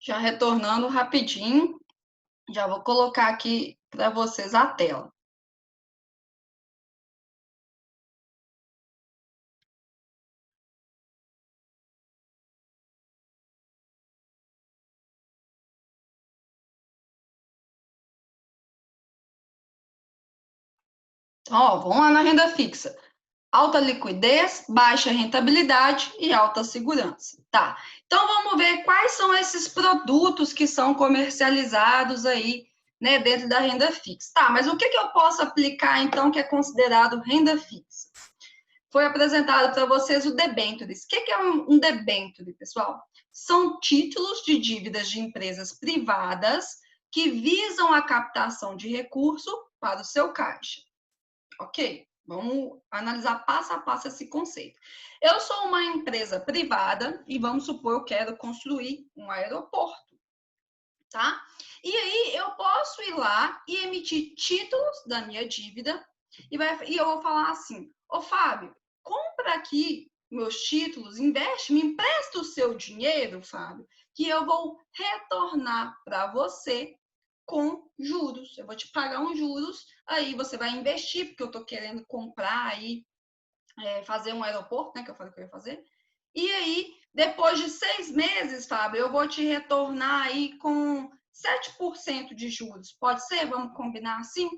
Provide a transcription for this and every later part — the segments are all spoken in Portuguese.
Já retornando rapidinho, já vou colocar aqui para vocês a tela. Ó, vamos lá na renda fixa. Alta liquidez, baixa rentabilidade e alta segurança. Tá, então vamos ver quais são esses produtos que são comercializados aí, né, dentro da renda fixa. Tá, mas o que eu posso aplicar, então, que é considerado renda fixa? Foi apresentado para vocês o debêntures. O que é um debênture, pessoal? São títulos de dívidas de empresas privadas que visam a captação de recurso para o seu caixa. Ok? Vamos analisar passo a passo esse conceito. Eu sou uma empresa privada e vamos supor eu quero construir um aeroporto, tá? E aí eu posso ir lá e emitir títulos da minha dívida e eu vou falar assim: ô Fábio, compra aqui meus títulos, investe, me empresta o seu dinheiro, Fábio, que eu vou retornar para você com juros. Eu vou te pagar uns juros, aí você vai investir, porque eu estou querendo comprar aí, fazer um aeroporto, né, que eu falei que eu ia fazer. E aí, depois de 6 meses, Fábio, eu vou te retornar aí com 7% de juros. Pode ser? Vamos combinar assim?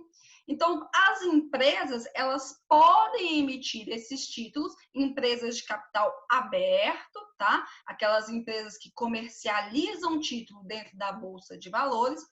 Então, as empresas, elas podem emitir esses títulos, empresas de capital aberto, tá? Aquelas empresas que comercializam título dentro da Bolsa de Valores,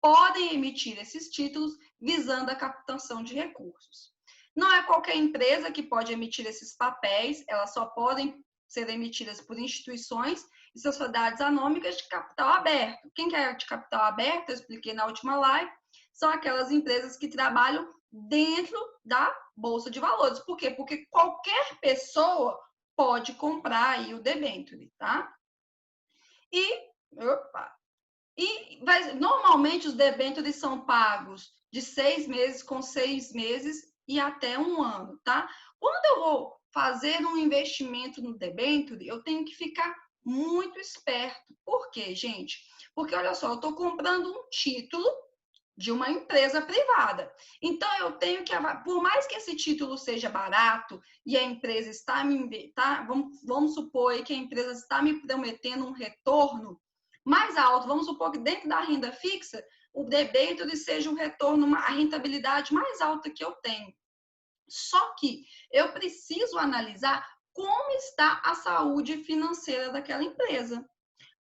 podem emitir esses títulos visando a captação de recursos. Não é qualquer empresa que pode emitir esses papéis, elas só podem ser emitidas por instituições e sociedades anônicas de capital aberto. Quem quer de capital aberto, eu expliquei na última live, são aquelas empresas que trabalham dentro da Bolsa de Valores. Por quê? Porque qualquer pessoa pode comprar aí o debênture, tá? Normalmente os debêntures são pagos de 6 meses com 6 meses e até um ano, tá? Quando eu vou fazer um investimento no debênture, eu tenho que ficar muito esperto. Por quê, gente? Porque, olha só, eu estou comprando um título de uma empresa privada. Então, eu tenho que, por mais que esse título seja barato e a empresa está me... Tá, vamos supor aí que a empresa está me prometendo um retorno mais alto. Vamos supor que dentro da renda fixa, o debênture seja um retorno, a rentabilidade mais alta que eu tenho. Só que eu preciso analisar como está a saúde financeira daquela empresa.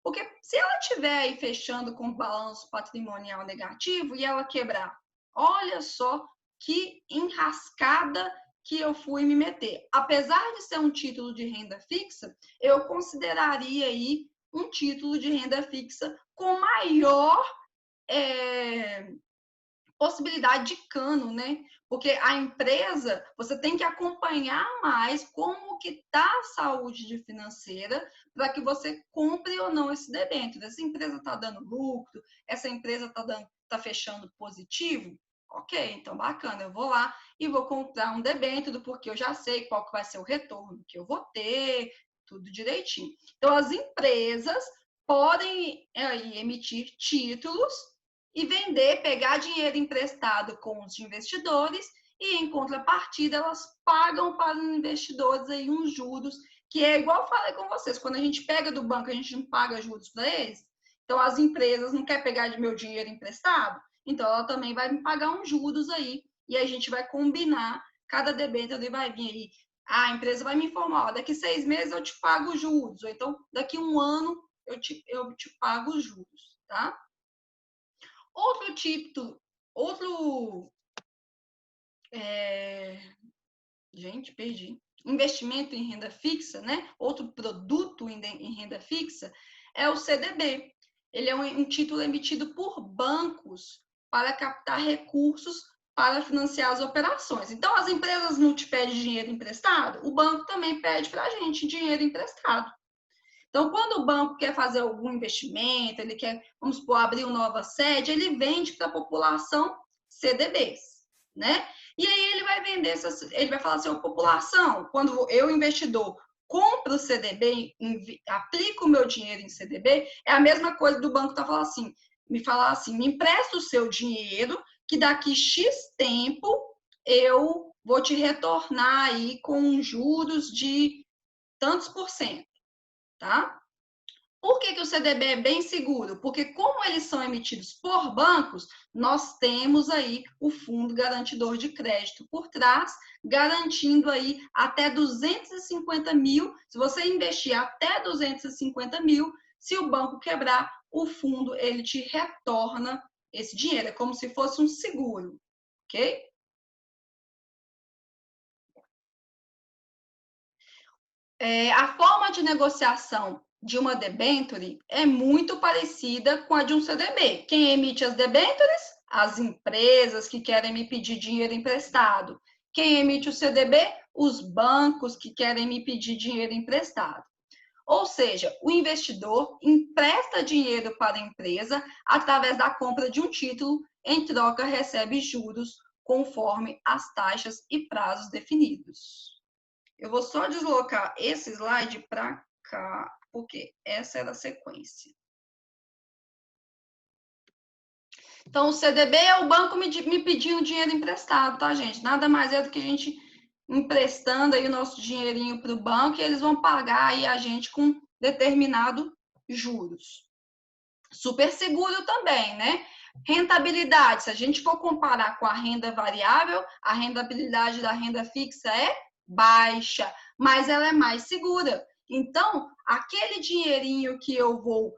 Porque se ela estiver aí fechando com balanço patrimonial negativo e ela quebrar, olha só que enrascada que eu fui me meter. Apesar de ser um título de renda fixa, eu consideraria aí um título de renda fixa com maior possibilidade de cano, né? Porque a empresa, você tem que acompanhar mais como que está a saúde financeira para que você compre ou não esse debênture. Essa empresa está dando lucro, essa empresa está fechando positivo, ok, então bacana, eu vou lá e vou comprar um debênture porque eu já sei qual que vai ser o retorno que eu vou ter, tudo direitinho. Então, as empresas podem emitir títulos e vender, pegar dinheiro emprestado com os investidores e, em contrapartida, elas pagam para os investidores aí uns juros, que é igual eu falei com vocês, quando a gente pega do banco, a gente não paga juros para eles, então as empresas não querem pegar de meu dinheiro emprestado, então ela também vai me pagar uns juros aí, e a gente vai combinar, cada debênture vai vir aí, a empresa vai me informar, ó, daqui 6 meses eu te pago os juros, ou então daqui um ano eu te pago os juros, tá? Outro tipo, outro. É... Gente, perdi. Investimento em renda fixa, né? Outro produto em renda fixa é o CDB. Ele é um título emitido por bancos para captar recursos para financiar as operações. Então, as empresas não te pedem dinheiro emprestado, o banco também pede para a gente dinheiro emprestado. Então, quando o banco quer fazer algum investimento, ele quer, vamos supor, abrir uma nova sede, ele vende para a população CDBs, né? E aí ele vai vender, ele vai falar assim, população, quando eu, investidor, compro o CDB, aplico o meu dinheiro em CDB, é a mesma coisa do banco tá falando assim, me empresta o seu dinheiro, que daqui X tempo eu vou te retornar aí com juros de tantos por cento, tá? Por que o CDB é bem seguro? Porque como eles são emitidos por bancos, nós temos aí o Fundo Garantidor de Crédito por trás, garantindo aí até 250 mil. Se você investir até 250 mil, se o banco quebrar, o fundo ele te retorna esse dinheiro. É como se fosse um seguro, ok? A forma de negociação de uma debênture é muito parecida com a de um CDB. Quem emite as debêntures? As empresas que querem me pedir dinheiro emprestado. Quem emite o CDB? Os bancos que querem me pedir dinheiro emprestado. Ou seja, o investidor empresta dinheiro para a empresa através da compra de um título, em troca recebe juros conforme as taxas e prazos definidos. Eu vou só deslocar esse slide para cá, porque essa era a sequência. Então, o CDB é o banco me pedindo dinheiro emprestado, tá, gente? Nada mais é do que a gente emprestando aí o nosso dinheirinho para o banco e eles vão pagar aí a gente com determinado juros. Super seguro também, né? Rentabilidade, se a gente for comparar com a renda variável, a rentabilidade da renda fixa é baixa, mas ela é mais segura. Então, aquele dinheirinho que eu vou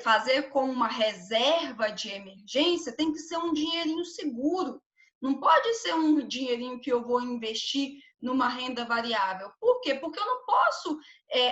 fazer como uma reserva de emergência tem que ser um dinheirinho seguro. Não pode ser um dinheirinho que eu vou investir numa renda variável. Por quê? Porque eu não posso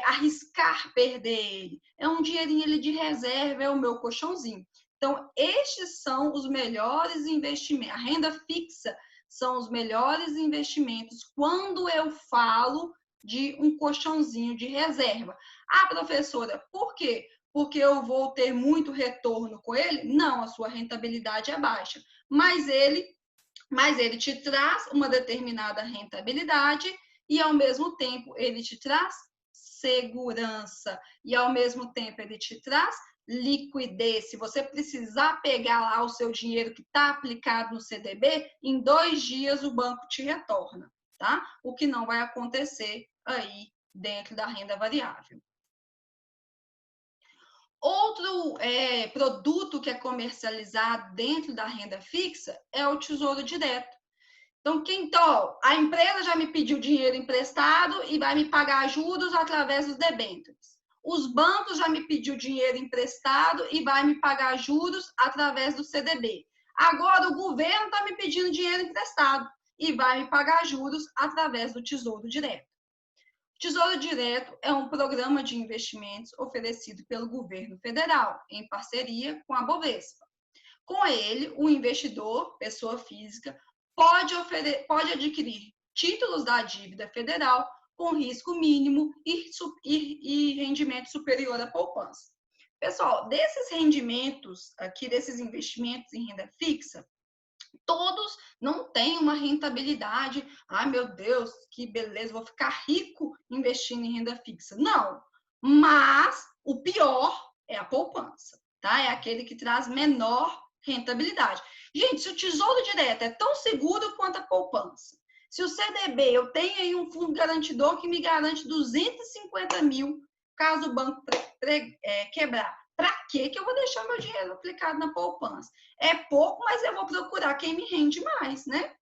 arriscar perder ele. É um dinheirinho ele de reserva, é o meu colchãozinho. Então, estes são os melhores investimentos. A renda fixa são os melhores investimentos quando eu falo de um colchãozinho de reserva. Ah, professora, por quê? Porque eu vou ter muito retorno com ele? Não, a sua rentabilidade é baixa. Mas ele te traz uma determinada rentabilidade e, ao mesmo tempo, ele te traz segurança e, ao mesmo tempo, ele te traz liquidez. Se você precisar pegar lá o seu dinheiro que está aplicado no CDB, em 2 dias o banco te retorna, tá? O que não vai acontecer aí dentro da renda variável. Outro produto que é comercializado dentro da renda fixa é o Tesouro Direto. Então, a empresa já me pediu dinheiro emprestado e vai me pagar juros através dos debêntures. Os bancos já me pediu dinheiro emprestado e vai me pagar juros através do CDB. Agora, o governo está me pedindo dinheiro emprestado e vai me pagar juros através do Tesouro Direto. Tesouro Direto é um programa de investimentos oferecido pelo governo federal, em parceria com a Bovespa. Com ele, o investidor, pessoa física, pode adquirir títulos da dívida federal com risco mínimo e rendimento superior à poupança. Pessoal, desses rendimentos aqui, desses investimentos em renda fixa, todos não têm uma rentabilidade. Ai, meu Deus, que beleza, vou ficar rico investindo em renda fixa. Não, mas o pior é a poupança, tá? É aquele que traz menor rentabilidade. Gente, se o Tesouro Direto é tão seguro quanto a poupança, se o CDB, eu tenho aí um fundo garantidor que me garante 250 mil caso o banco quebrar, para que eu vou deixar meu dinheiro aplicado na poupança? É pouco, mas eu vou procurar quem me rende mais, né?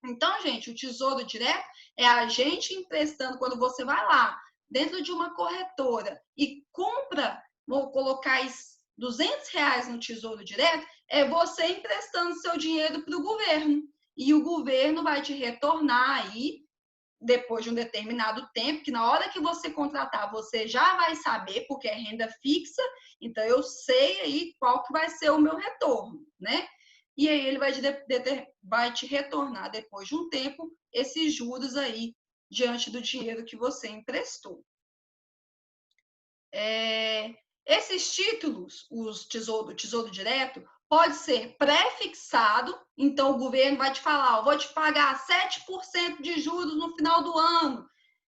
Então, gente, o Tesouro Direto é a gente emprestando, quando você vai lá, dentro de uma corretora e compra, vou colocar R$200 no Tesouro Direto, é você emprestando seu dinheiro para o governo. E o governo vai te retornar aí, depois de um determinado tempo, que na hora que você contratar, você já vai saber, porque é renda fixa, então eu sei aí qual que vai ser o meu retorno, né? E aí ele vai te retornar, depois de um tempo, esses juros aí, diante do dinheiro que você emprestou. Esses títulos, o Tesouro Direto, pode ser pré-fixado, então o governo vai te falar, vou te pagar 7% de juros no final do ano.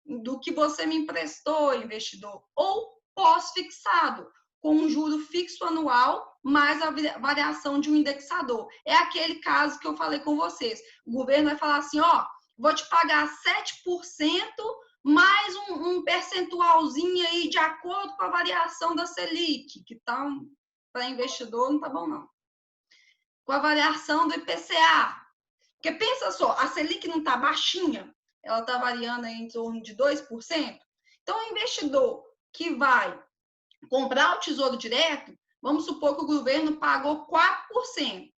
do que você me emprestou, investidor, ou pós-fixado, com um juro fixo anual mais a variação de um indexador. É aquele caso que eu falei com vocês. O governo vai falar assim, ó, vou te pagar 7% mais um percentualzinho aí de acordo com a variação da Selic, que tá para investidor não tá bom não. Com a variação do IPCA. Porque pensa só, a Selic não tá baixinha, ela tá variando aí em torno de 2%. Então, o investidor que vai comprar o Tesouro Direto, vamos supor que o governo pagou 4%.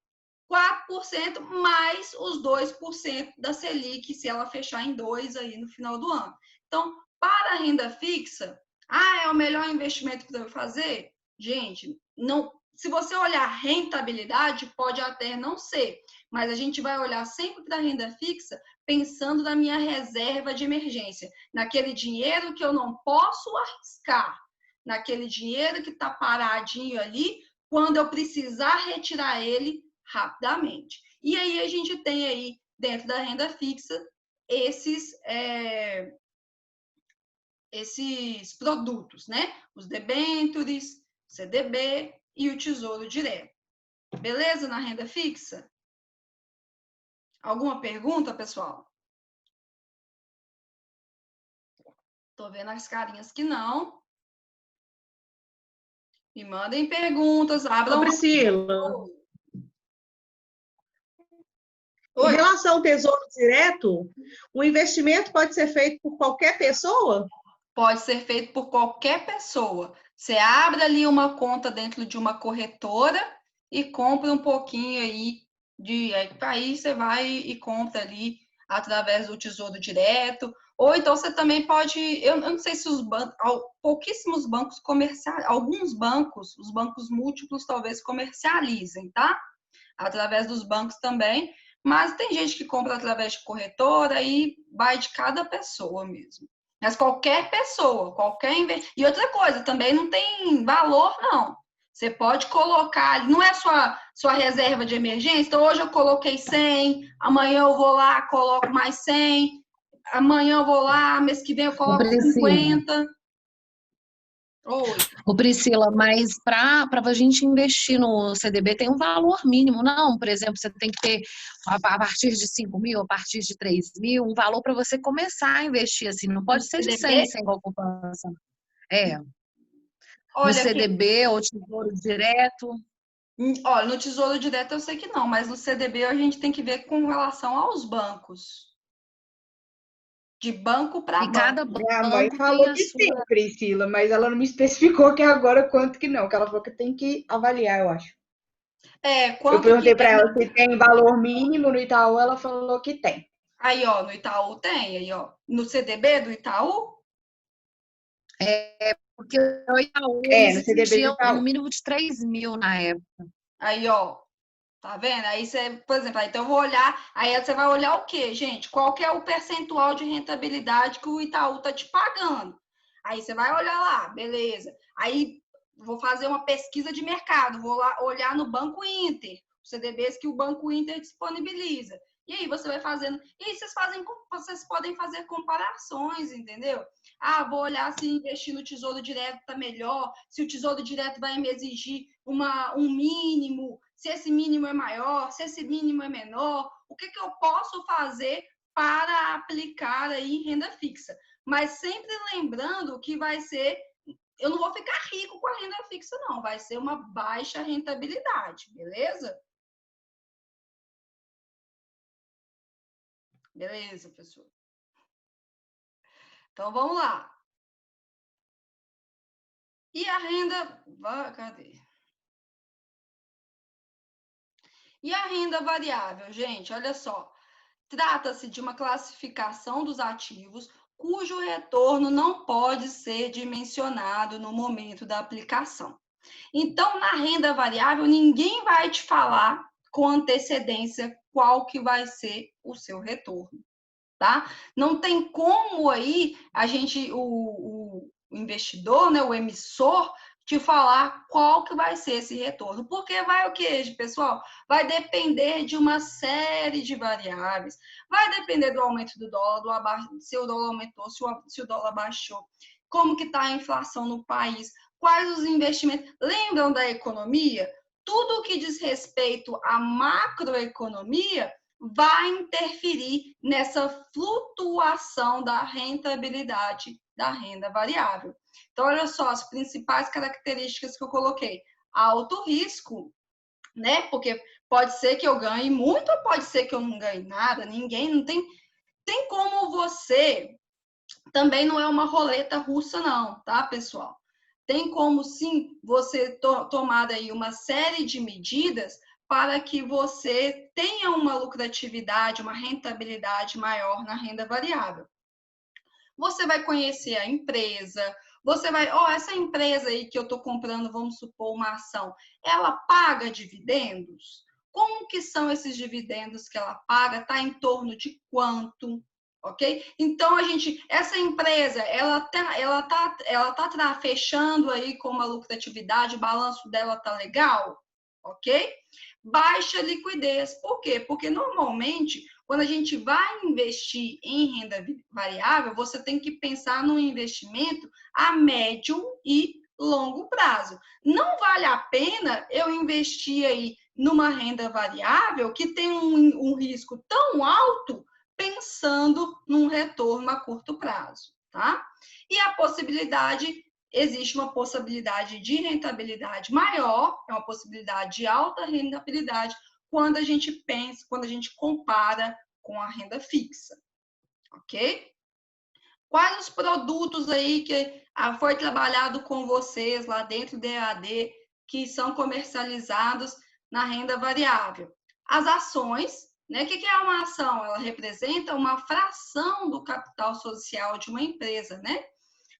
4% mais os 2% da Selic, se ela fechar em 2% aí no final do ano. Então, para a renda fixa, é o melhor investimento que você vai fazer? Gente, não, se você olhar rentabilidade, pode até não ser, mas a gente vai olhar sempre para a renda fixa pensando na minha reserva de emergência, naquele dinheiro que eu não posso arriscar, naquele dinheiro que está paradinho ali, quando eu precisar retirar ele rapidamente. E aí a gente tem aí, dentro da renda fixa, esses produtos, né? Os debêntures, CDB e o Tesouro Direto. Beleza na renda fixa? Alguma pergunta, pessoal? Tô vendo as carinhas que não. Me mandem perguntas, abram... Ô, Priscila. Oi. Em relação ao Tesouro Direto, o investimento pode ser feito por qualquer pessoa? Pode ser feito por qualquer pessoa. Você abre ali uma conta dentro de uma corretora e compra um pouquinho aí aí você vai e compra ali através do Tesouro Direto. Ou então você também pode, eu não sei se os bancos, pouquíssimos bancos comercializam, alguns bancos, os bancos múltiplos talvez comercializem, tá? Através dos bancos também, mas tem gente que compra através de corretora e vai de cada pessoa mesmo. Mas qualquer pessoa, E outra coisa, também não tem valor, não. Você pode colocar, não é sua reserva de emergência, então hoje eu coloquei 100, amanhã eu vou lá, coloco mais 100, amanhã eu vou lá, mês que vem eu coloco 50. Oi. Ô, Priscila, mas para a gente investir no CDB tem um valor mínimo, não? Por exemplo, você tem que ter a partir de 5 mil, a partir de 3 mil, um valor para você começar a investir, assim, não pode ser de 100 sem poupança. No CDB ou Tesouro Direto. Olha, no Tesouro Direto eu sei que não, mas no CDB a gente tem que ver com relação aos bancos. De banco para banco. Cada banco. Minha mãe falou que sim, Priscila, mas ela não me especificou que agora quanto que não, que ela falou que tem que avaliar, eu acho. Quanto eu perguntei para ela se tem valor mínimo no Itaú, ela falou que tem. Aí, ó, no Itaú tem, aí, ó. No CDB do Itaú? Porque o Itaú no CDB do Itaú. No mínimo de 3 mil na época. Aí, ó. Tá vendo? Aí você, por exemplo, então eu vou olhar, aí você vai olhar o quê, gente? Qual que é o percentual de rentabilidade que o Itaú tá te pagando? Aí você vai olhar lá, beleza. Aí vou fazer uma pesquisa de mercado, vou lá olhar no Banco Inter, os CDBs que o Banco Inter disponibiliza. E aí você vai fazendo, e aí vocês podem fazer comparações, entendeu? Vou olhar se investir no Tesouro Direto tá melhor, se o Tesouro Direto vai me exigir um mínimo, se esse mínimo é maior, se esse mínimo é menor, o que eu posso fazer para aplicar aí em renda fixa. Mas sempre lembrando que vai ser, eu não vou ficar rico com a renda fixa, não, vai ser uma baixa rentabilidade, beleza? Beleza, pessoal. Então, vamos lá. E a renda... Cadê? E a renda variável, gente, olha só. Trata-se de uma classificação dos ativos cujo retorno não pode ser dimensionado no momento da aplicação. Então, na renda variável, ninguém vai te falar com antecedência qual que vai ser o seu retorno, tá? Não tem como aí o investidor, né, o emissor, te falar qual que vai ser esse retorno. Porque vai o quê, pessoal? Vai depender de uma série de variáveis. Vai depender do aumento do dólar, se o dólar aumentou, se o dólar baixou, como que está a inflação no país, quais os investimentos. Lembram da economia? Tudo que diz respeito à macroeconomia vai interferir nessa flutuação da rentabilidade da renda variável. Então, olha só as principais características que eu coloquei. Alto risco, né? Porque pode ser que eu ganhe muito ou pode ser que eu não ganhe nada. Ninguém, não tem como você. Também não é uma roleta russa, não, tá, pessoal? Tem como, sim, você tomar aí uma série de medidas para que você tenha uma lucratividade, uma rentabilidade maior na renda variável. Você vai conhecer a empresa, você vai, essa empresa aí que eu estou comprando, vamos supor, uma ação, ela paga dividendos? Como que são esses dividendos que ela paga? Está em torno de quanto? Ok? Então, essa empresa, ela tá fechando aí com uma lucratividade, o balanço dela tá legal? Ok? Baixa liquidez. Por quê? Porque normalmente, quando a gente vai investir em renda variável, você tem que pensar no investimento a médio e longo prazo. Não vale a pena eu investir aí numa renda variável que tem um risco tão alto pensando num retorno a curto prazo, tá? E existe uma possibilidade de rentabilidade maior, é uma possibilidade de alta rentabilidade quando a gente compara com a renda fixa, ok? Quais os produtos aí que foi trabalhado com vocês lá dentro do EAD que são comercializados na renda variável? As ações, né? O que é uma ação? Ela representa uma fração do capital social de uma empresa, né?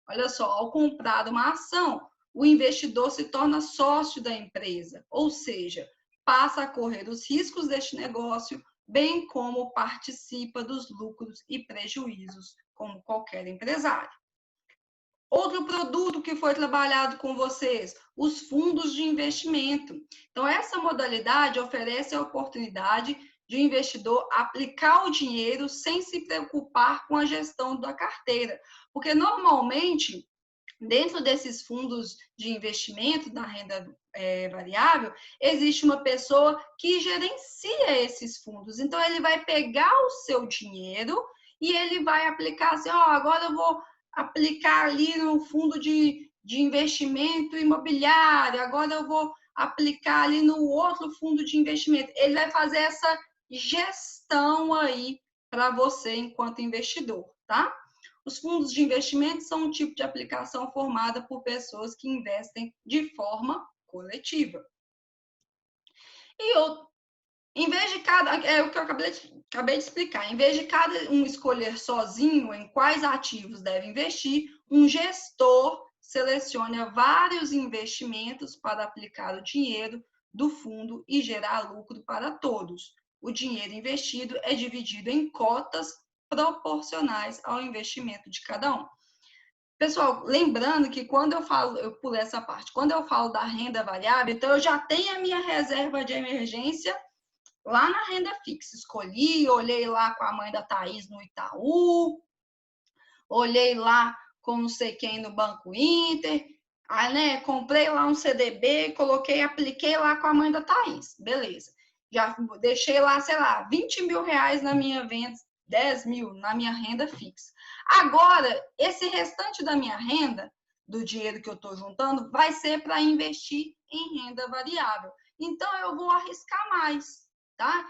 Olha só, ao comprar uma ação, o investidor se torna sócio da empresa, ou seja, passa a correr os riscos deste negócio, bem como participa dos lucros e prejuízos, como qualquer empresário. Outro produto que foi trabalhado com vocês, os fundos de investimento. Então, essa modalidade oferece a oportunidade de o investidor aplicar o dinheiro sem se preocupar com a gestão da carteira. Porque, normalmente, dentro desses fundos de investimento da renda variável, existe uma pessoa que gerencia esses fundos. Então, ele vai pegar o seu dinheiro e ele vai aplicar assim, agora eu vou aplicar ali no fundo de investimento imobiliário, agora eu vou aplicar ali no outro fundo de investimento. Ele vai fazer essa gestão aí para você enquanto investidor, tá? Os fundos de investimento são um tipo de aplicação formada por pessoas que investem de forma coletiva. E em vez de é o que eu acabei de explicar, em vez de cada um escolher sozinho em quais ativos deve investir, um gestor seleciona vários investimentos para aplicar o dinheiro do fundo e gerar lucro para todos. O dinheiro investido é dividido em cotas proporcionais ao investimento de cada um. Pessoal, lembrando que quando eu pulei essa parte, quando eu falo da renda variável, então eu já tenho a minha reserva de emergência lá na renda fixa. Escolhi, olhei lá com a mãe da Thaís no Itaú, olhei lá com não sei quem no Banco Inter, aí, né, comprei lá um CDB, coloquei, apliquei lá com a mãe da Thaís. Beleza. Já deixei lá, sei lá, 20 mil reais na minha venda, 10 mil na minha renda fixa. Agora, esse restante da minha renda, do dinheiro que eu estou juntando, vai ser para investir em renda variável. Então, eu vou arriscar mais, tá?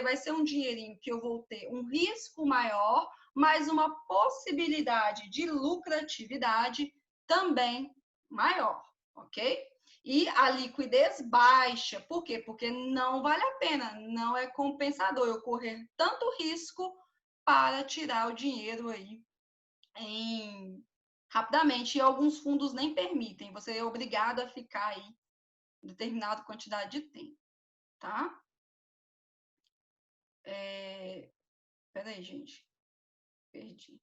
Vai ser um dinheirinho que eu vou ter um risco maior, mas uma possibilidade de lucratividade também maior, ok? E a liquidez baixa. Por quê? Porque não vale a pena, não é compensador eu correr tanto risco para tirar o dinheiro aí rapidamente. E alguns fundos nem permitem, você é obrigado a ficar aí determinada quantidade de tempo, tá? Peraí, gente. Perdi.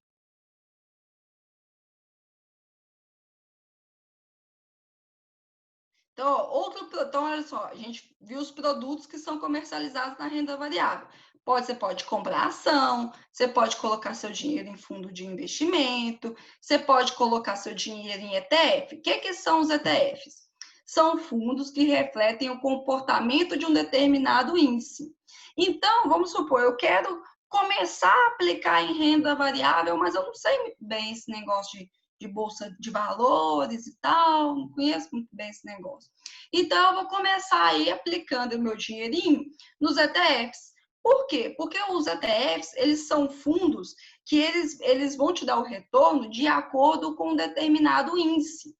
Então, olha só, a gente viu os produtos que são comercializados na renda variável. Você pode comprar ação, você pode colocar seu dinheiro em fundo de investimento, você pode colocar seu dinheiro em ETF. O que são os ETFs? São fundos que refletem o comportamento de um determinado índice. Então, vamos supor, eu quero começar a aplicar em renda variável, mas eu não sei muito bem esse negócio de bolsa de valores e tal, não conheço muito bem esse negócio. Então, eu vou começar aí aplicando o meu dinheirinho nos ETFs. Por quê? Porque os ETFs, eles são fundos que eles vão te dar o retorno de acordo com um determinado índice.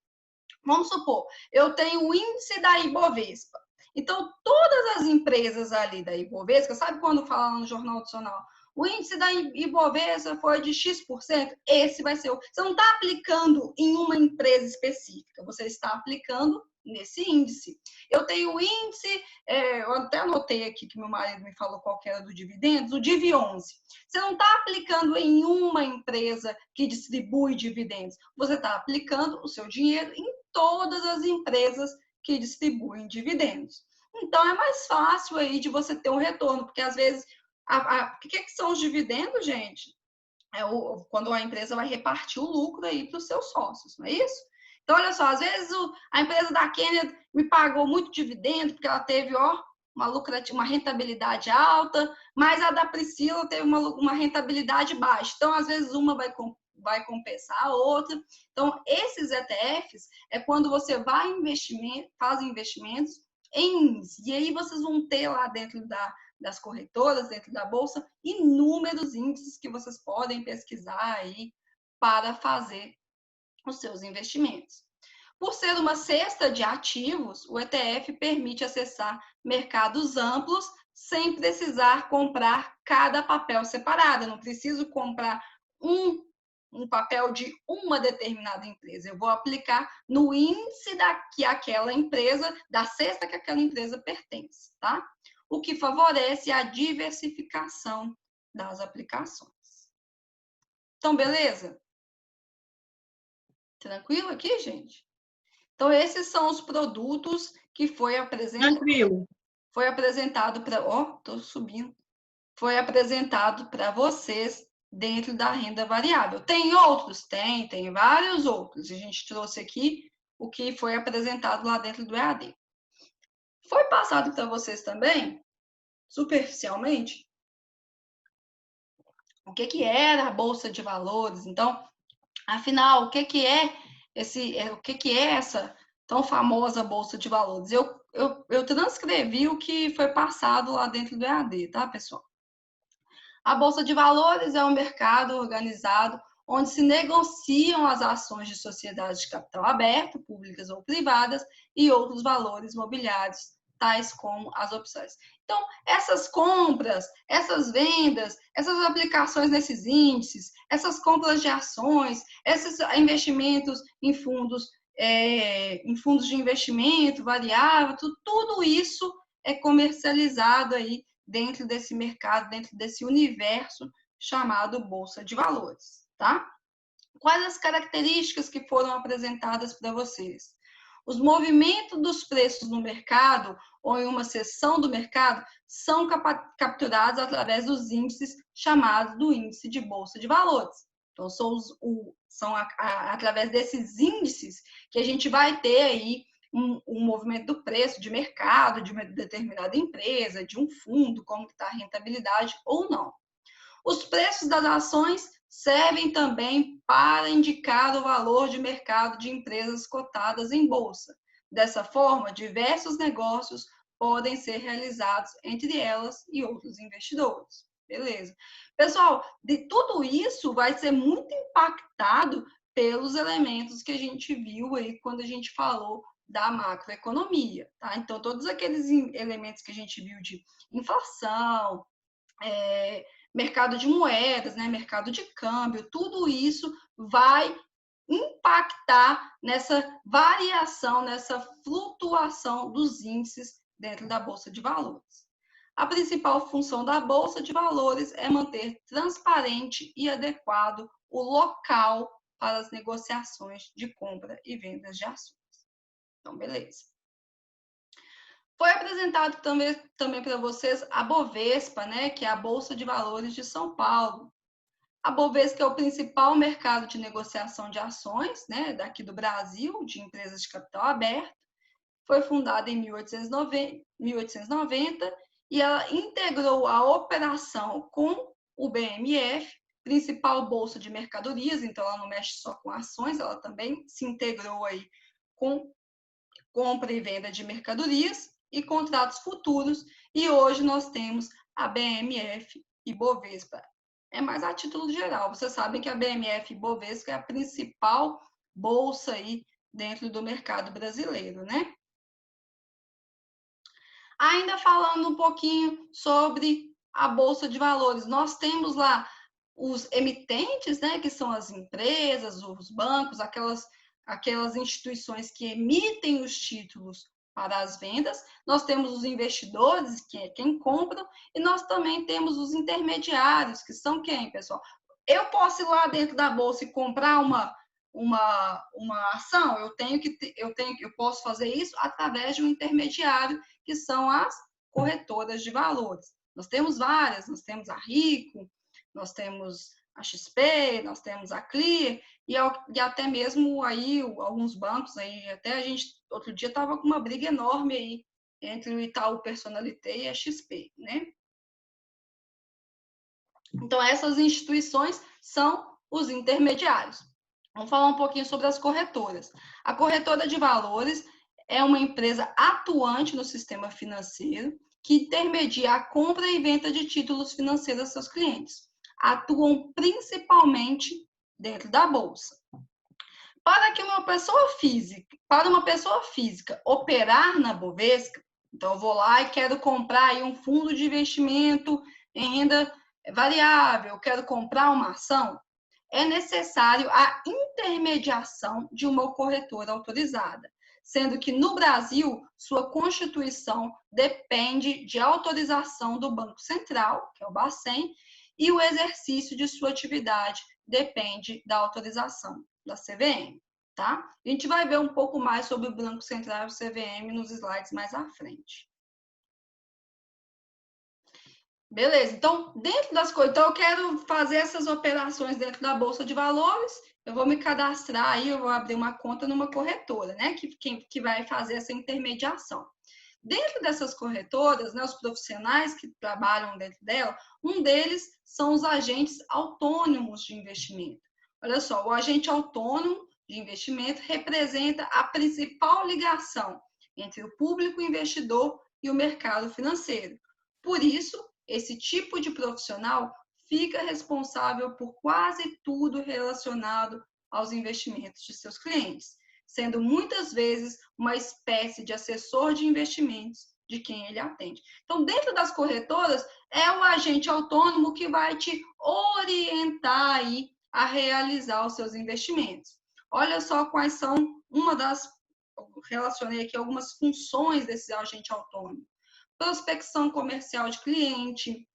Vamos supor, eu tenho o índice da Ibovespa. Então, todas as empresas ali da Ibovespa, sabe quando fala no Jornal Nacional? O índice da Ibovespa foi de X%, esse vai ser o... Você não está aplicando em uma empresa específica, você está aplicando nesse índice. Eu tenho o índice, eu até anotei aqui que meu marido me falou qual que era do dividendos, o DIV11. Você não está aplicando em uma empresa que distribui dividendos, você está aplicando o seu dinheiro em todas as empresas que distribuem dividendos. Então, é mais fácil aí de você ter um retorno, porque às vezes, o que são os dividendos, gente? Quando a empresa vai repartir o lucro aí para os seus sócios, não é isso? Então, olha só, às vezes a empresa da Kenya me pagou muito dividendo, porque ela teve, uma rentabilidade alta, mas a da Priscila teve uma rentabilidade baixa. Então, às vezes, uma vai compensar a outra. Então, esses ETFs é quando você faz investimentos em índice. E aí vocês vão ter lá dentro das corretoras, dentro da bolsa, inúmeros índices que vocês podem pesquisar aí para fazer os seus investimentos. Por ser uma cesta de ativos, o ETF permite acessar mercados amplos sem precisar comprar cada papel separado. Eu não preciso comprar um papel de uma determinada empresa. Eu vou aplicar no índice que aquela empresa, da cesta que aquela empresa pertence, tá? O que favorece a diversificação das aplicações. Então, beleza? Tranquilo aqui, gente? Então, esses são os produtos que foi apresentado. Tranquilo. Foi apresentado para. Tô subindo. Foi apresentado para vocês dentro da renda variável. Tem outros? Tem vários outros. A gente trouxe aqui o que foi apresentado lá dentro do EAD. Foi passado para vocês também, superficialmente, o que era a Bolsa de Valores. Então, afinal, o que é essa tão famosa Bolsa de Valores? Eu transcrevi o que foi passado lá dentro do EAD, tá, pessoal? A Bolsa de Valores é um mercado organizado onde se negociam as ações de sociedades de capital aberto, públicas ou privadas, e outros valores mobiliários, tais como as opções. Então, essas compras, essas vendas, essas aplicações nesses índices, essas compras de ações, esses investimentos em fundos de investimento variável, tudo isso é comercializado aí dentro desse mercado, dentro desse universo chamado Bolsa de Valores, tá? Quais as características que foram apresentadas para vocês? Os movimentos dos preços no mercado ou em uma seção do mercado são capturados através dos índices chamados do índice de Bolsa de Valores. Então, são através desses índices que a gente vai ter aí um movimento do preço de mercado, de uma determinada empresa, de um fundo, como está a rentabilidade ou não. Os preços das ações servem também para indicar o valor de mercado de empresas cotadas em bolsa. Dessa forma, diversos negócios podem ser realizados entre elas e outros investidores. Beleza. Pessoal, de tudo isso vai ser muito impactado pelos elementos que a gente viu aí quando a gente falou da macroeconomia, tá? Então, todos aqueles elementos que a gente viu de inflação, mercado de moedas, né, mercado de câmbio, tudo isso vai impactar nessa variação, nessa flutuação dos índices dentro da Bolsa de Valores. A principal função da Bolsa de Valores é manter transparente e adequado o local para as negociações de compra e venda de ações. Então, beleza. Foi apresentado também para vocês a Bovespa, né, que é a Bolsa de Valores de São Paulo. A Bovespa é o principal mercado de negociação de ações, né, daqui do Brasil, de empresas de capital aberto. Foi fundada em 1890 e ela integrou a operação com o BMF, principal bolsa de mercadorias, então ela não mexe só com ações, ela também se integrou aí com compra e venda de mercadorias e contratos futuros, e hoje nós temos a BMF e Bovespa. É mais a título geral, vocês sabem que a BMF e Bovespa é a principal bolsa aí dentro do mercado brasileiro, né? Ainda falando um pouquinho sobre a Bolsa de Valores, nós temos lá os emitentes, né, que são as empresas, os bancos, aquelas instituições que emitem os títulos para as vendas. Nós temos os investidores, que é quem compra, e nós também temos os intermediários, que são quem, pessoal? Eu posso ir lá dentro da bolsa e comprar uma ação, eu posso fazer isso através de um intermediário, que são as corretoras de valores. Nós temos várias, nós temos a Rico, nós temos a XP, nós temos a Clear, e até mesmo aí alguns bancos, aí até a gente, outro dia, estava com uma briga enorme aí entre o Itaú Personalité e a XP, né? Então, essas instituições são os intermediários. Vamos falar um pouquinho sobre as corretoras. A corretora de valores é uma empresa atuante no sistema financeiro que intermedia a compra e venda de títulos financeiros aos seus clientes. Atuam principalmente dentro da bolsa. Para uma pessoa física operar na Bovespa, então eu vou lá e quero comprar aí um fundo de investimento em renda variável, quero comprar uma ação, é necessário a intermediação de uma corretora autorizada, sendo que no Brasil, sua constituição depende de autorização do Banco Central, que é o Bacen, e o exercício de sua atividade depende da autorização da CVM, tá? A gente vai ver um pouco mais sobre o Banco Central e o CVM nos slides mais à frente. Beleza, então, dentro das coisas, então eu quero fazer essas operações dentro da Bolsa de Valores, eu vou me cadastrar aí, eu vou abrir uma conta numa corretora, né, que vai fazer essa intermediação. Dentro dessas corretoras, né, os profissionais que trabalham dentro dela, um deles são os agentes autônomos de investimento. Olha só, o agente autônomo de investimento representa a principal ligação entre o público investidor e o mercado financeiro. Por isso, esse tipo de profissional fica responsável por quase tudo relacionado aos investimentos de seus clientes, sendo muitas vezes uma espécie de assessor de investimentos de quem ele atende. Então, dentro das corretoras, é o agente autônomo que vai te orientar aí a realizar os seus investimentos. Olha só quais são relacionei aqui algumas funções desse agente autônomo. Prospecção comercial de cliente,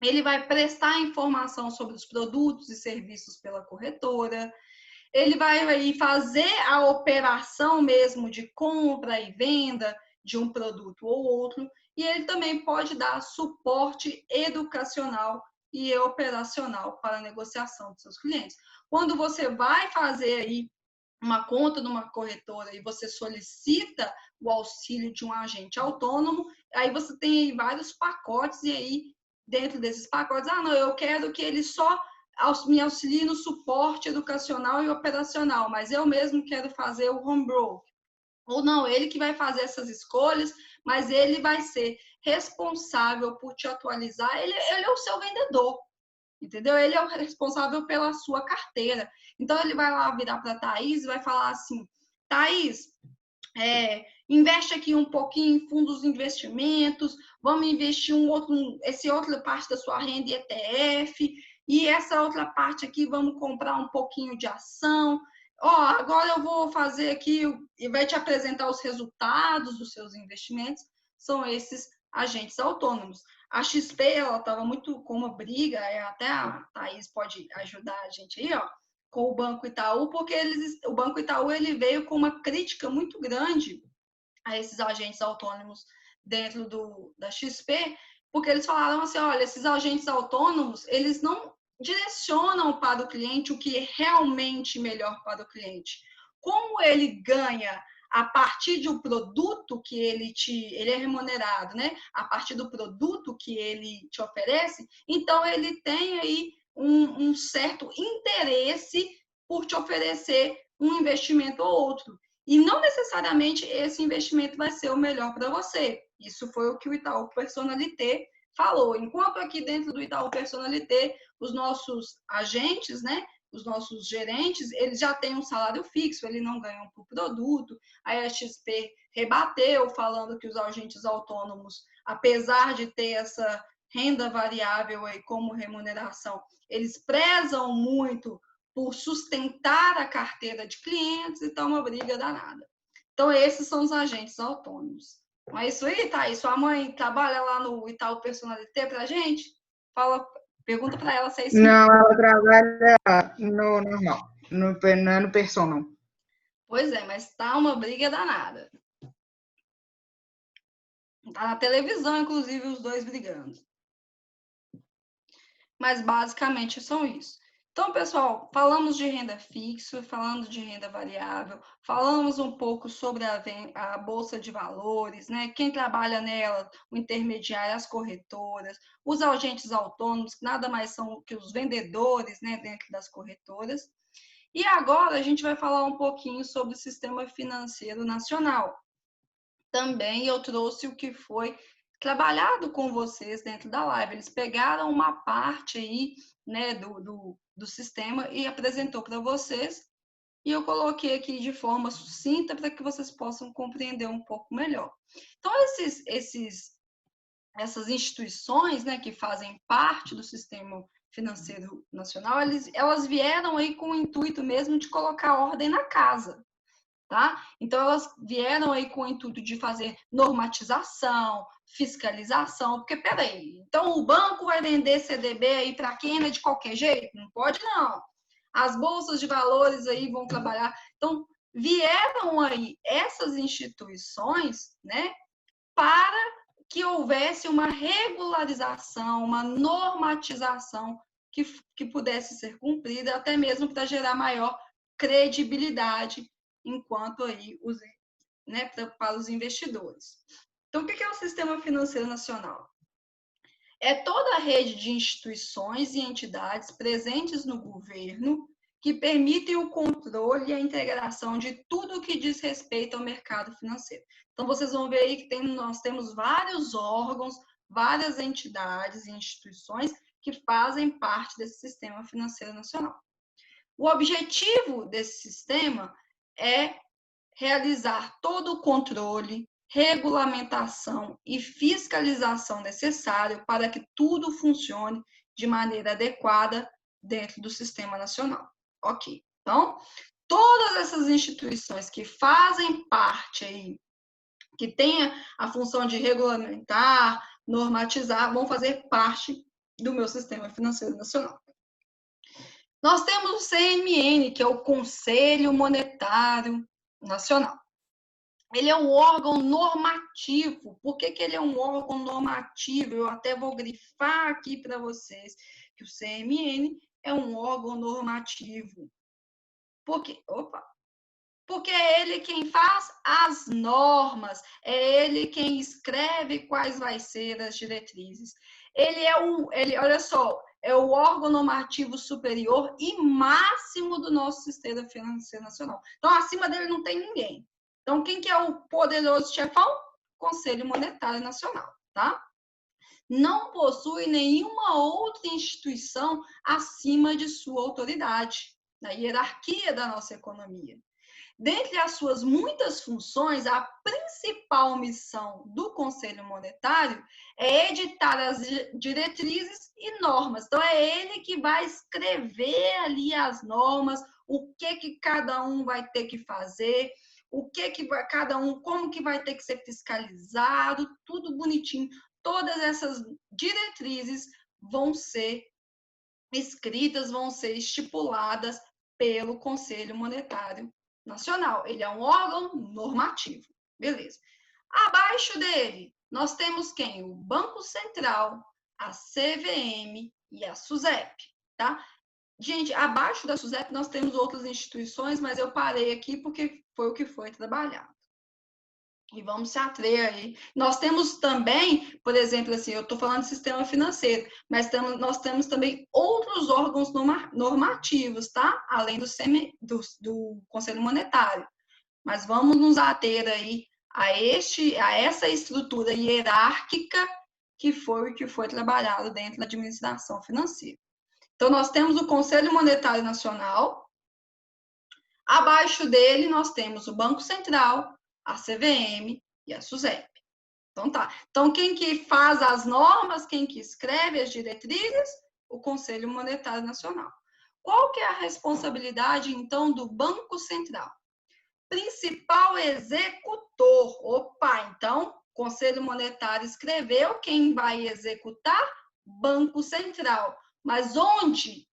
ele vai prestar informação sobre os produtos e serviços pela corretora, ele vai aí fazer a operação mesmo de compra e venda de um produto ou outro, e ele também pode dar suporte educacional e operacional para a negociação dos seus clientes. Quando você vai fazer aí uma conta numa corretora e você solicita o auxílio de um agente autônomo, aí você tem aí vários pacotes, e aí dentro desses pacotes, não, eu quero que ele só me auxilie no suporte educacional e operacional, mas eu mesmo quero fazer o home broker. Ou não, ele que vai fazer essas escolhas, mas ele vai ser responsável por te atualizar, ele é o seu vendedor, entendeu? Ele é o responsável pela sua carteira. Então, ele vai lá virar para a Thaís e vai falar assim, Thaís, investe aqui um pouquinho em fundos de investimentos, vamos investir essa outra parte da sua renda em ETF, e essa outra parte aqui vamos comprar um pouquinho de ação. Agora eu vou fazer aqui, e vai te apresentar os resultados dos seus investimentos, são esses agentes autônomos. A XP, ela estava muito com uma briga, até a Thaís pode ajudar a gente aí, com o Banco Itaú, porque o Banco Itaú ele veio com uma crítica muito grande a esses agentes autônomos dentro da XP, porque eles falaram assim, olha, esses agentes autônomos, eles não direcionam para o cliente o que é realmente melhor para o cliente. Como ele ganha a partir de um produto que ele é remunerado, né? A partir do produto que ele te oferece, então ele tem aí um certo interesse por te oferecer um investimento ou outro. E não necessariamente esse investimento vai ser o melhor para você. Isso foi o que o Itaú Personalité falou. Enquanto aqui dentro do Itaú Personalité, os nossos agentes, né, os nossos gerentes, eles já têm um salário fixo, eles não ganham por produto. Aí a XP rebateu, falando que os agentes autônomos, apesar de ter essa renda variável aí como remuneração, eles prezam muito por sustentar a carteira de clientes, então é uma briga danada. Então, esses são os agentes autônomos. Não é isso aí, Thaís? Sua mãe trabalha lá no Itaú Personalité pra gente? Pergunta para ela se é isso. Não, ela trabalha no normal, não é no personal. Pois é, mas tá uma briga danada. Tá na televisão, inclusive, os dois brigando. Mas, basicamente, são isso. Então, pessoal, falamos de renda fixa, falando de renda variável, falamos um pouco sobre a Bolsa de Valores, né? Quem trabalha nela, o intermediário, as corretoras, os agentes autônomos, que nada mais são que os vendedores, né, dentro das corretoras. E agora a gente vai falar um pouquinho sobre o Sistema Financeiro Nacional. Também eu trouxe o que foi trabalhado com vocês dentro da live. Eles pegaram uma parte aí, né, do sistema e apresentou para vocês. E eu coloquei aqui de forma sucinta para que vocês possam compreender um pouco melhor. Então, essas instituições, né, que fazem parte do Sistema Financeiro Nacional, elas vieram aí com o intuito mesmo de colocar ordem na casa. Tá? Então, elas vieram aí com o intuito de fazer normatização, fiscalização, porque, peraí, então o banco vai vender CDB aí para quem é de qualquer jeito? Não pode, não. As bolsas de valores aí vão trabalhar. Então, vieram aí essas instituições, né, para que houvesse uma regularização, uma normatização que pudesse ser cumprida, até mesmo para gerar maior credibilidade enquanto aí né, para os investidores. Então, o que é o Sistema Financeiro Nacional? É toda a rede de instituições e entidades presentes no governo que permitem o controle e a integração de tudo que diz respeito ao mercado financeiro. Então, vocês vão ver aí que nós temos vários órgãos, várias entidades e instituições que fazem parte desse Sistema Financeiro Nacional. O objetivo desse sistema é realizar todo o controle, regulamentação e fiscalização necessário para que tudo funcione de maneira adequada dentro do sistema nacional. Ok. Então, todas essas instituições que fazem parte aí, que têm a função de regulamentar, normatizar, vão fazer parte do meu sistema financeiro nacional. Nós temos o CMN, que é o Conselho Monetário Nacional. Ele é um órgão normativo. Por que ele é um órgão normativo? Eu até vou grifar aqui para vocês que o CMN é um órgão normativo. Porque é ele quem faz as normas, é ele quem escreve quais vai ser as diretrizes. Olha só, é o órgão normativo superior e máximo do nosso sistema financeiro nacional. Então, acima dele não tem ninguém. Então, quem que é o poderoso chefão? Conselho Monetário Nacional, tá? Não possui nenhuma outra instituição acima de sua autoridade, na hierarquia da nossa economia. Dentre as suas muitas funções, a principal missão do Conselho Monetário é editar as diretrizes e normas. Então, é ele que vai escrever ali as normas, o que cada um vai ter que fazer, cada um, como que vai ter que ser fiscalizado, tudo bonitinho. Todas essas diretrizes vão ser escritas, vão ser estipuladas pelo Conselho Monetário Nacional. Ele é um órgão normativo. Beleza. Abaixo dele, nós temos quem? O Banco Central, a CVM e a SUSEP, tá? Gente, abaixo da SUSEP nós temos outras instituições, mas eu parei aqui porque foi o que foi trabalhado. E vamos se ater aí. Nós temos também, por exemplo, assim, eu estou falando de sistema financeiro, mas nós temos também outros órgãos normativos, tá? Além do Conselho Monetário. Mas vamos nos ater aí a essa estrutura hierárquica que foi trabalhado dentro da administração financeira. Então, nós temos o Conselho Monetário Nacional, abaixo dele nós temos o Banco Central, a CVM e a SUSEP. Então, tá. Então, quem que faz as normas, quem que escreve as diretrizes? O Conselho Monetário Nacional. Qual que é a responsabilidade, então, do Banco Central? Principal executor. Opa, então, Conselho Monetário escreveu, quem vai executar? Banco Central. Mas onde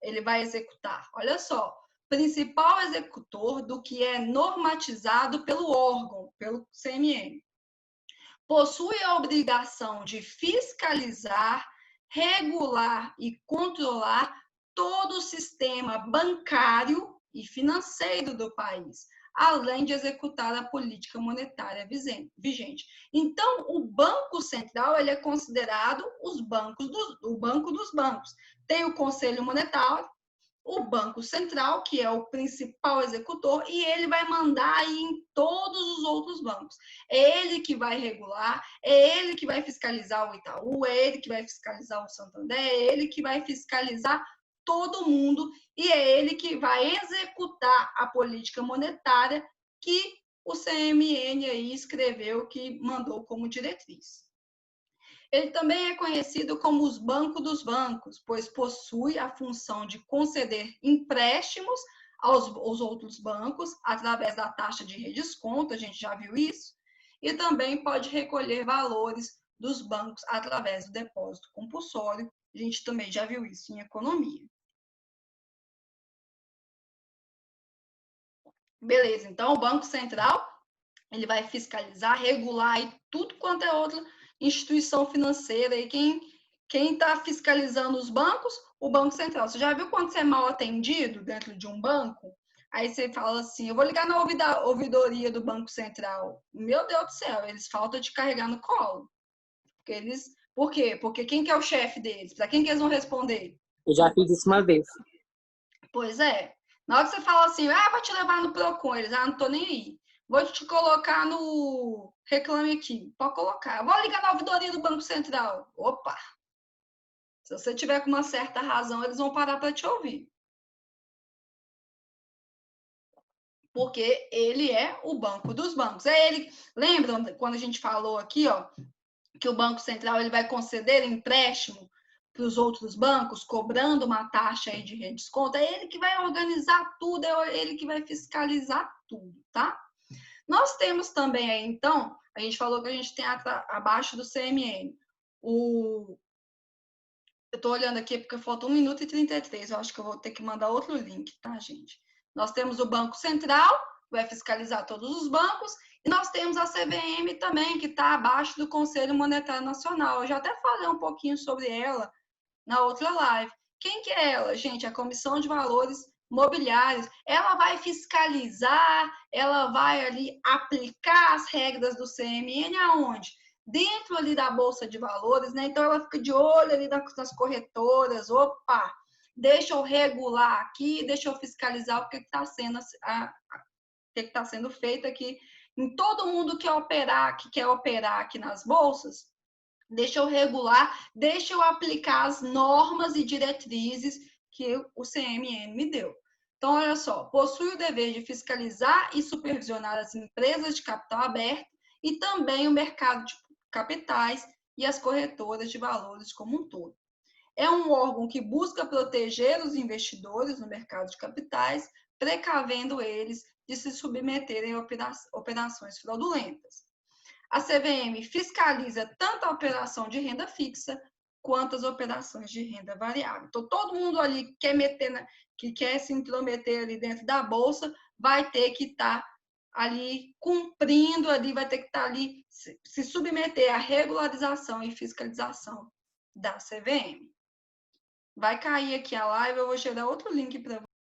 ele vai executar? Olha só, principal executor do que é normatizado pelo órgão, pelo CMN. Possui a obrigação de fiscalizar, regular e controlar todo o sistema bancário e financeiro do país, além de executar a política monetária vigente. Então, o Banco Central ele é considerado o banco dos bancos. Tem o Conselho Monetário, o Banco Central, que é o principal executor, e ele vai mandar aí em todos os outros bancos. É ele que vai regular, é ele que vai fiscalizar o Itaú, é ele que vai fiscalizar o Santander, é ele que vai fiscalizar todo mundo, e é ele que vai executar a política monetária que o CMN aí escreveu, que mandou como diretriz. Ele também é conhecido como os bancos dos bancos, pois possui a função de conceder empréstimos aos outros bancos através da taxa de redesconto, a gente já viu isso, e também pode recolher valores dos bancos através do depósito compulsório, a gente também já viu isso em economia. Beleza, então o Banco Central ele vai fiscalizar, regular e tudo quanto é outra instituição financeira. E quem está fiscalizando os bancos? O Banco Central. Você já viu quando você é mal atendido dentro de um banco? Aí você fala assim, eu vou ligar na ouvidoria do Banco Central. Meu Deus do céu, eles faltam de carregar no colo. Por quê? Porque quem que é o chefe deles? Para quem que eles vão responder? Eu já fiz isso uma vez. Pois é. Na hora que você fala assim, vou te levar no Procon, eles, não tô nem aí. Vou te colocar no Reclame Aqui. Pode colocar. Vou ligar na ouvidoria do Banco Central. Opa! Se você tiver com uma certa razão, eles vão parar para te ouvir. Porque ele é o banco dos bancos. Lembram quando a gente falou aqui, ó, que o Banco Central ele vai conceder empréstimo para os outros bancos, cobrando uma taxa aí de redesconto? É ele que vai organizar tudo, é ele que vai fiscalizar tudo, tá? Nós temos também aí, então, a gente falou que a gente tem abaixo do CMN. Eu estou olhando aqui porque falta 1 minuto e 33. Eu acho que eu vou ter que mandar outro link, tá, gente? Nós temos o Banco Central, vai fiscalizar todos os bancos, e nós temos a CVM também, que está abaixo do Conselho Monetário Nacional. Eu já até falei um pouquinho sobre ela na outra live. Quem que é ela, gente? A Comissão de Valores Mobiliários. Ela vai fiscalizar, ela vai ali aplicar as regras do CMN aonde? Dentro ali da Bolsa de Valores, né? Então ela fica de olho ali nas corretoras, opa, deixa eu regular aqui, deixa eu fiscalizar o que está sendo feito aqui em todo mundo que quer operar aqui nas bolsas. Deixa eu regular, deixa eu aplicar as normas e diretrizes que o CMN me deu. Então, olha só, possui o dever de fiscalizar e supervisionar as empresas de capital aberto e também o mercado de capitais e as corretoras de valores como um todo. É um órgão que busca proteger os investidores no mercado de capitais, precavendo eles de se submeterem a operações fraudulentas. A CVM fiscaliza tanto a operação de renda fixa quanto as operações de renda variável. Então, todo mundo ali que quer se intrometer ali dentro da bolsa vai ter que estar ali cumprindo, ali vai ter que estar ali, se submeter à regularização e fiscalização da CVM. Vai cair aqui a live, eu vou gerar outro link para